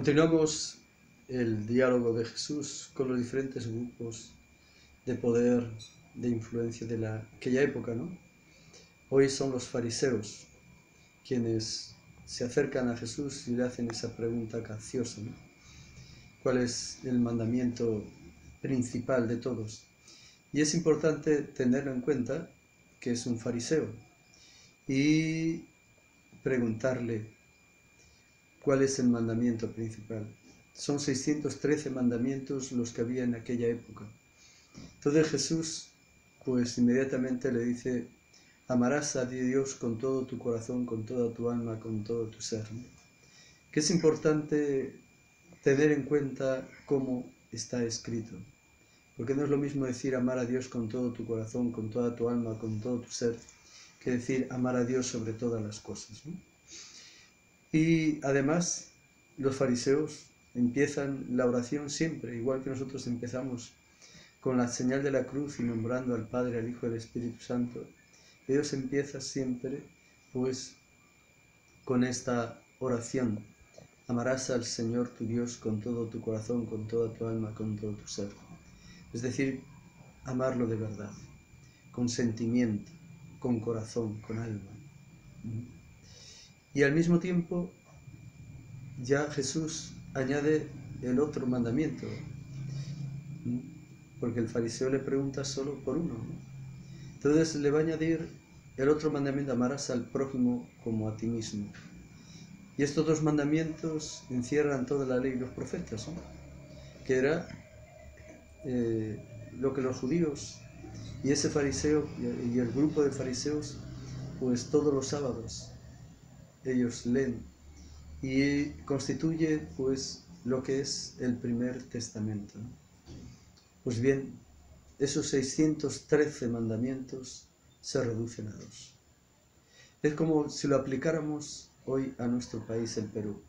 Continuamos el diálogo de Jesús con los diferentes grupos de poder, de influencia de aquella época, ¿no? Hoy son los fariseos quienes se acercan a Jesús y le hacen esa pregunta capciosa, ¿no? ¿Cuál es el mandamiento principal de todos? Y es importante tenerlo en cuenta que es un fariseo y preguntarle cuál es el mandamiento principal. Son 613 mandamientos los que había en aquella época. Entonces Jesús, pues inmediatamente le dice: amarás a Dios con todo tu corazón, con toda tu alma, con todo tu ser, ¿no? Que es importante tener en cuenta cómo está escrito. Porque no es lo mismo decir amar a Dios con todo tu corazón, con toda tu alma, con todo tu ser, que decir amar a Dios sobre todas las cosas, ¿no? Y además, los fariseos empiezan la oración siempre, igual que nosotros empezamos con la señal de la cruz y nombrando al Padre, al Hijo y al Espíritu Santo. Ellos empiezan siempre, pues, con esta oración: amarás al Señor tu Dios con todo tu corazón, con toda tu alma, con todo tu ser. Es decir, amarlo de verdad, con sentimiento, con corazón, con alma. Y al mismo tiempo, ya Jesús añade el otro mandamiento, porque el fariseo le pregunta solo por uno, ¿no? Entonces le va a añadir el otro mandamiento: amarás al prójimo como a ti mismo. Y estos dos mandamientos encierran toda la ley y los profetas, ¿no? Que era lo que los judíos y ese fariseo y el grupo de fariseos, pues todos los sábados ellos leen, y constituye pues lo que es el primer testamento, ¿no? Pues bien, esos 613 mandamientos se reducen a 2. Es como si lo aplicáramos hoy a nuestro país, el Perú,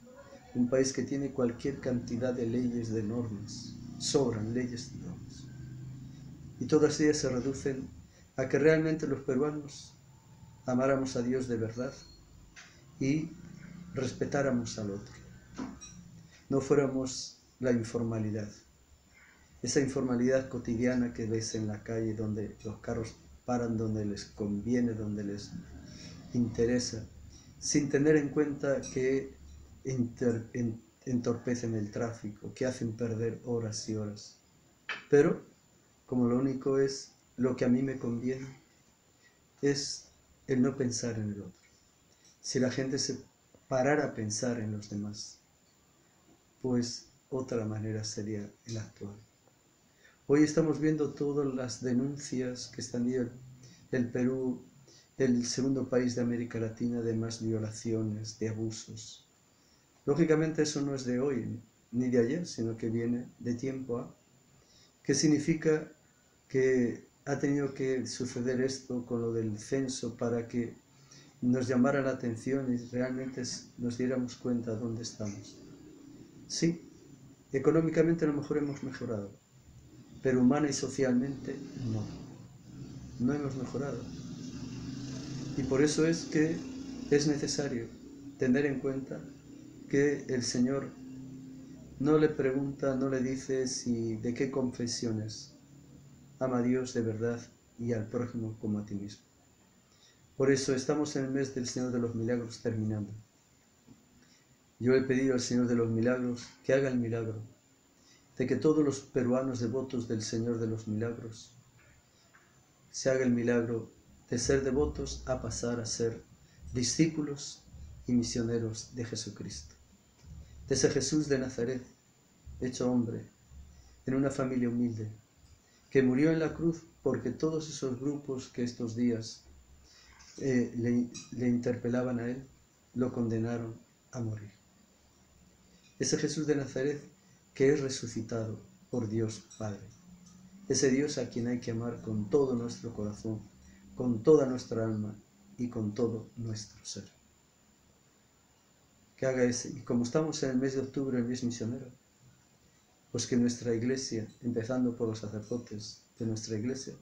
un país que tiene cualquier cantidad de leyes, de normas, sobran leyes y normas, y todas ellas se reducen a que realmente los peruanos amáramos a Dios de verdad y respetáramos al otro, no fuéramos la informalidad, esa informalidad cotidiana que ves en la calle, donde los carros paran donde les conviene, donde les interesa, sin tener en cuenta que entorpecen el tráfico, que hacen perder horas y horas. Pero como lo único es lo que a mí me conviene, es el no pensar en el otro. Si la gente se parara a pensar en los demás, pues otra manera sería el actual. Hoy estamos viendo todas las denuncias que están viendo el Perú, el segundo país de América Latina de más violaciones, de abusos. Lógicamente eso no es de hoy ni de ayer, sino que viene de tiempo a. ¿Qué significa? Que ha tenido que suceder esto con lo del censo para que nos llamara la atención y realmente nos diéramos cuenta de dónde estamos. Sí, económicamente a lo mejor hemos mejorado, pero humana y socialmente no hemos mejorado. Y por eso es que es necesario tener en cuenta que el Señor no le pregunta, no le dice si de qué confesiones. Ama a Dios de verdad y al prójimo como a ti mismo. Por eso estamos en el mes del Señor de los Milagros terminando. Yo he pedido al Señor de los Milagros que haga el milagro de que todos los peruanos devotos del Señor de los Milagros se haga el milagro de ser devotos a pasar a ser discípulos y misioneros de Jesucristo. De ese Jesús de Nazaret, hecho hombre, en una familia humilde, que murió en la cruz porque todos esos grupos que estos días le interpelaban a él, lo condenaron a morir. Ese Jesús de Nazaret que es resucitado por Dios Padre. Ese Dios a quien hay que amar con todo nuestro corazón, con toda nuestra alma y con todo nuestro ser. Que haga ese. Y como estamos en el mes de octubre, el mes misionero, pues que nuestra iglesia, empezando por los sacerdotes de nuestra iglesia,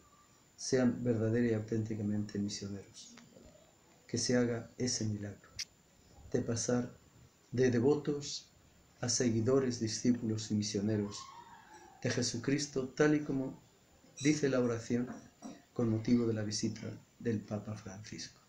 sean verdadera y auténticamente misioneros. Que se haga ese milagro de pasar de devotos a seguidores, discípulos y misioneros de Jesucristo, tal y como dice la oración con motivo de la visita del Papa Francisco.